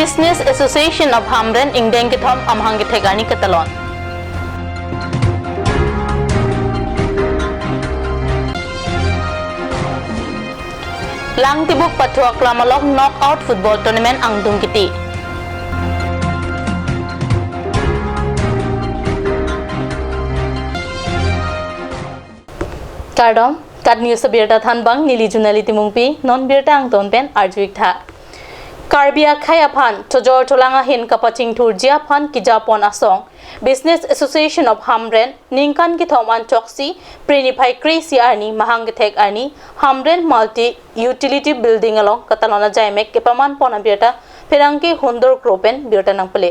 Business Association of Hamren ingdeng kithom amhang githegani katalon. Lang tibuk patua klamalok knockout football tournament ang dungkiti. Kardom kad news birta thanbang nili junali timungpi non birta ang tonpen arjuik tha. Karbi khaya phan tojor tolanga hin kapaching thurjia phan ki japon asong Business Association of Hamren ningkan ki thoman choksi prenify krisi arni mahang thek arni Hamren multi utility building along katalona jaimek ke praman pona birta phirangki hondor kropen birta nangpale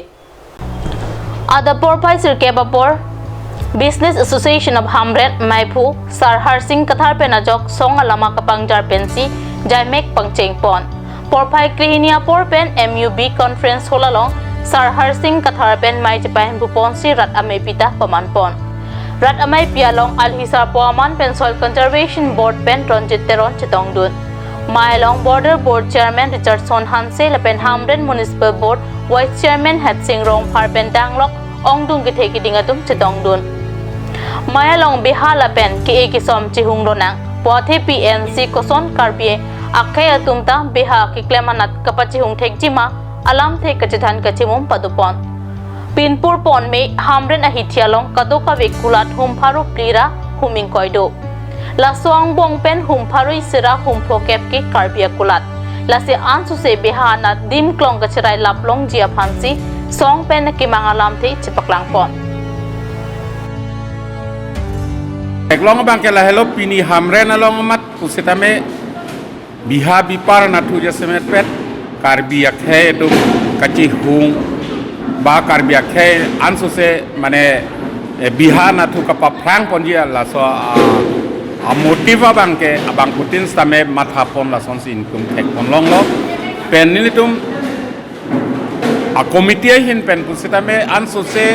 adapor pai sirke bapor Business Association of Hamren Maipu Sarhar Singh Kathar Penajok Song Alama Kapangjar Pensi Jaimek Pangcheng Pon Porpai Krihinia Porpen MUB Conference Holalong Sarhar Singh Kathar Pen Mai Japan Buponsi Rat Amay Pita Pamanpon Rat Amay Pialong Alhisar Poaman Pen Soil Conservation Board Pen Ronjit Teron Chitongdun Mailong Border Board Chairman Richardson Hanse Lepen Hamren Municipal Board Vice Chairman Het Singh Rong Parpen Danglok Ongdung Githeki Dingatum Chitongdun Mayalong Bihala Pen Ki Ekisom Chihung Ronang Pothe PNC Koson Karbi Akhaya Tumta Biha Ki Klemanat Kapachihung Thekjima Alam Thek Kachithan Kachimum Padupon Pinpur Pon Me Hamren Ahithialong Kadoka Vekulat Humpharu Plira Huming Koido Laswang Bong Pen Humpharu Isira Humpokep Ki Karbi Kulat Lasi Ansu Se Bihana Dim Klong Kachirai Laplong Jia Phansi Song Pen Ki Mangalam The Chipaklang Pon Eklong bang ke lahelo pini Hamren along mat pusitame biha bipar natu jasemet pet Karbi akhe tu kaci hung ba Karbi akhe ansu se mane biha natu kapaplang ponjia la so a motiva bang ke abang putin stame matha pon la son sin kum tek pon long lo pen nilitum a committee hin pen pusitame ansu se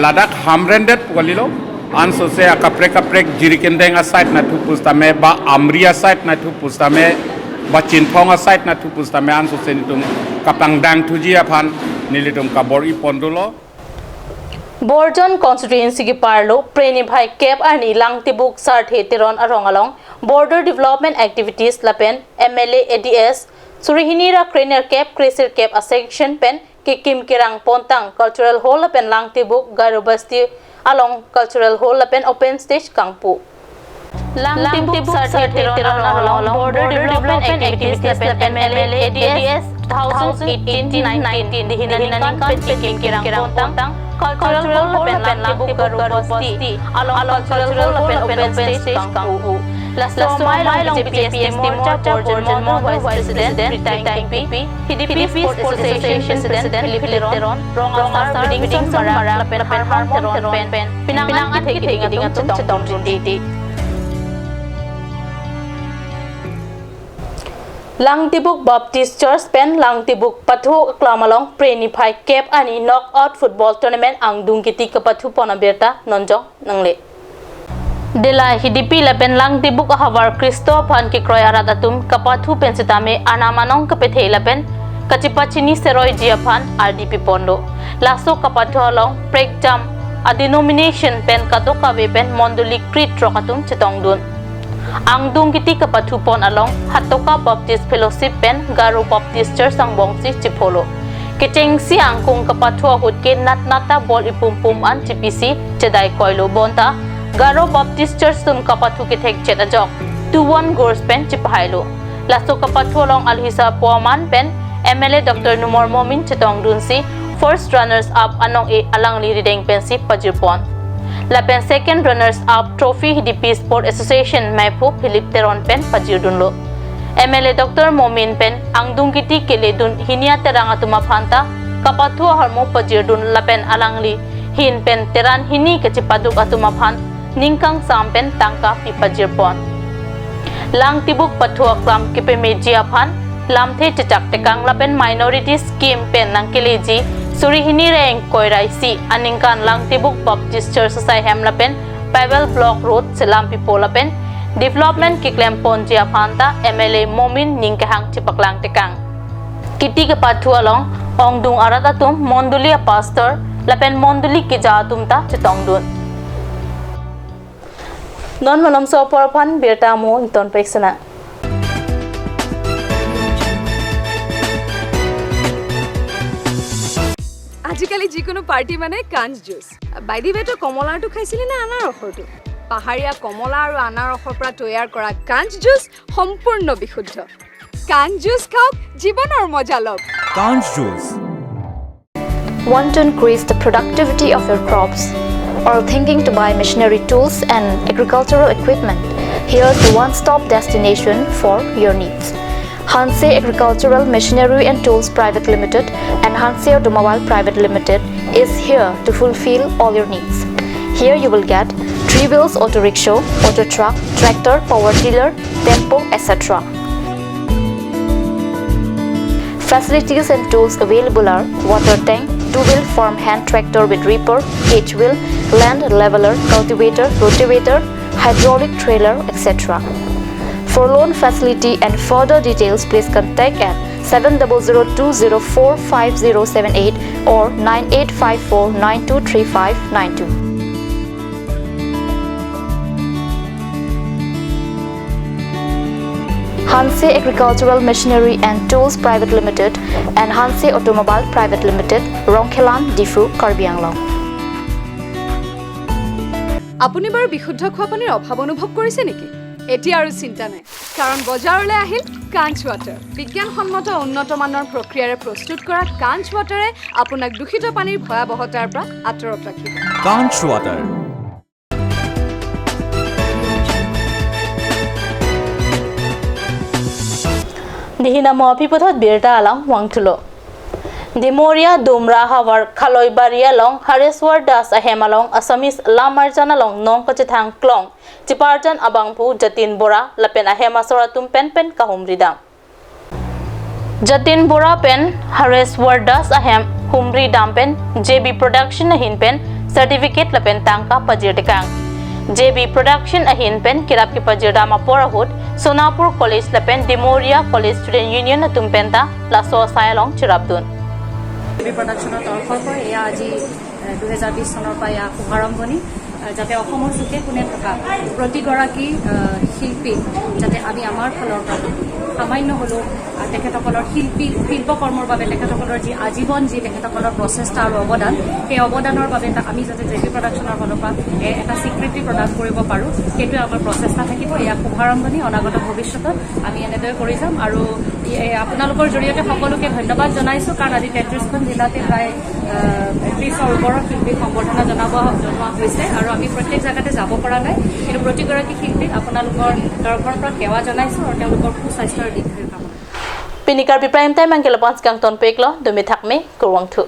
ladak Hamren det walilo Anso se kaprek jirikendeng aside na tu pustame ba amria side na tu pustame ba chinthong aside na tu pustame anso se nitum kapangdang tuji aphan nilitum kabor ipondulo Borjon constituency ki parlo prenibhai cap ani langtibuk sart heteron arongalong border development activities lapen MLA ADS surihinira krener cap kresir cap a section pen ki kim kirang pontang cultural hall lapen langtibuk garubasti along cultural hall lapen open stage kangpu langtibuk sart heteron arongalong border development activities lapen MLA ADS 2018-19 dihinanikan pen kim kirang pontang cultural hall lapen langtibuk garubasti along cultural hall lapen open stage kangpu Last Mai long BPS Morcha Borjon Vice President Retiring KP HDP Sports Association President Philip Leron Rong Asar Biding Mara Lapen Harmon Teron Pen Pinangat Hiting Chetong Diti Langtibuk Baptist Church Pen Langtibuk Pathu Klamalong Prenify Cap Ani Knockout Football Tournament Ang Dungkiti Kapathu Ponaberta Nonjong Nangle Dela hidipi lapen lang tibuk ahawar Kristo phan ki kroy arat atum kapathu pensitame anamanong kapethei lapen kachipachini seroi jia phan RDP pondo laso kapathu along prekjam a denomination pen kadoka we pen monduli krit rokatum chetongdun angdung kiti kapathu pon along hatoka baptist fellowship pen garu baptist church sangbongsi chipolo keteng siang kung kapathu hut ke natnata bol ipumpum an CPC chedai koilo bonta Garo Baptist Church tum kapathu ki thek chet ajok 21 gors pen chipailo lasto kapathu along alhisa poaman pen MLA Dr. Numor Momin chetong dunsi first runners up anong e alang li rideng pen si pajirpon la pen second runners up trophy HDP Sport Association Maipu Philip Teron pen pajirdunlo MLA Dr. Momin pen ang dungkiti keledun hinia terang atuma phanta kapathu harmo pajirdun la pen alang li hin pen teran hini kachipaduk atuma phan Ningkang sampen tangka pipajirpon lang tibuk pathua klam kipe mejia phan lamthe chachak tekang lapen minority scheme pen nangkeleji surihini reng koiraisi aningkan lang tibuk baptist church sai hem lapen Pavel block road selam pipo lapen development ki klem pon jia phanta MLA Momin ningkahang chipaklang tekang kiti ke pathu along ong dung arata tum monduli a pastor lapen monduli ki ja tum ta chitong dun non malam so porphan berta mo ton peksana আজিকালি যিকোনো party মানে কাঞ্চ juice বাইদি বেটো কমলাটো খাইছিলি না আনাৰ ৰসৰটো পাহাৰীয়া কমলা আৰু আনাৰ ৰসৰ পৰা তৈয়াৰ কৰা কাঞ্চ জুচ সম্পূৰ্ণ বিশুদ্ধ কাঞ্চ জুচ খাওক জীৱনৰ মজা লওক কাঞ্চ juice Want to increase the productivity of your crops or thinking to buy machinery tools and agricultural equipment? Here's the one-stop destination for your needs. Hanse Agricultural Machinery and Tools Private Limited and Hanse Automobile Private Limited is here to fulfill all your needs. Here you will get 3 wheels auto rickshaw, auto truck, tractor, power tiller, tempo, etc. Facilities and tools available are water tank, 2-wheel farm hand tractor with reaper, H-wheel, land leveler, cultivator, rotavator, hydraulic trailer, etc. For loan facility and further details, please contact at 7002045078 or 9854923592. Hanse Agricultural Machinery and Tools Private Limited and Hanse Automobile Private Limited, Rongkhelan, Difu, Karbi Anglong. আপুনি বাৰু বিশুদ্ধ খোৱা পানীৰ অভাৱ অনুভৱ কৰিছে নেকি এতিয়া আৰু চিন্তা নাই কাৰণ বজাৰলৈ আহিল কাঞ্চ ৱাটাৰ বিজ্ঞানসন্মত উন্নত মানৰ প্ৰক্ৰিয়াৰে প্ৰস্তুত কৰা কাঞ্চ ৱাটাৰে আপোনাক দূষিত পানীৰ ভয়াৱহতাৰ পৰা আঁতৰত ৰাখিব কাঞ্চ water dihina mo pipothat berta alang wangthulo Dimoria Dumra Hawar Khaloi Baria Long Hareswar Das Ahemalong Assamese Lamarjana Long Nong Kachithang Klong Chiparjan Abangpu Jatin Bora Lapen Ahema Soratum Pen Pen Kahumridam Jatin Bora Pen Hareswar Das Ahem Humri Dampen JB Production Ahin Pen Certificate Lapen Tangka Pajirtikang JB Production Ahin Pen Kirap Ki Pajirdama Porahut Sonapur College Lapen Dimoria College Student Union Tumpenta Laso Sayalong Chirapdun প্ৰডাকশ্যনৰ তৰফৰ পৰা এয়া আজি 2020 চনৰ পৰা এয়া শুভাৰম্ভণি যাতে অসমৰ চুকে কোণে থকা প্ৰতিগৰাকী শিল্পী যাতে আমি আমাৰ ফালৰ পৰা সামান্য হ'লেও তেখেতসকলৰ শিল্পকৰ্মৰ বাবে তেখেতসকলৰ যি আজীৱন যি তেখেতসকলৰ প্ৰচেষ্টা আৰু অৱদান সেই অৱদানৰ বাবে আমি যাতে জেবি প্ৰডাকশ্যনৰ ফালৰ পৰা এটা স্বীকৃতি প্ৰদান কৰিব পাৰোঁ সেইটোৱে আমাৰ প্ৰচেষ্টা থাকিব এয়া শুভাৰম্ভণি অনাগত ভৱিষ্যতত আমি এনেদৰে কৰি যাম আৰু আপোনালোকৰ জৰিয়তে সকলোকে ধন্যবাদ জনাইছোঁ কাৰণ আজি 33খন জিলাতে প্ৰায় 30ৰ ওপৰৰ শিল্পীক সম্বৰ্ধনা জনোৱা হৈছে আৰু আমি প্ৰত্যেক জাগাতে যাব পৰা নাই কিন্তু প্ৰতিগৰাকী শিল্পীক আপোনালোকৰ তৰফৰ পৰা সেৱা জনাইছোঁ আৰু তেওঁলোকৰ সুস্বাস্থ্যৰ দীৰ্ঘায়ু কামনা Pinikar Prime Time Angela Pons Kang Ton Peklo Dumi Thakme Kurwangthu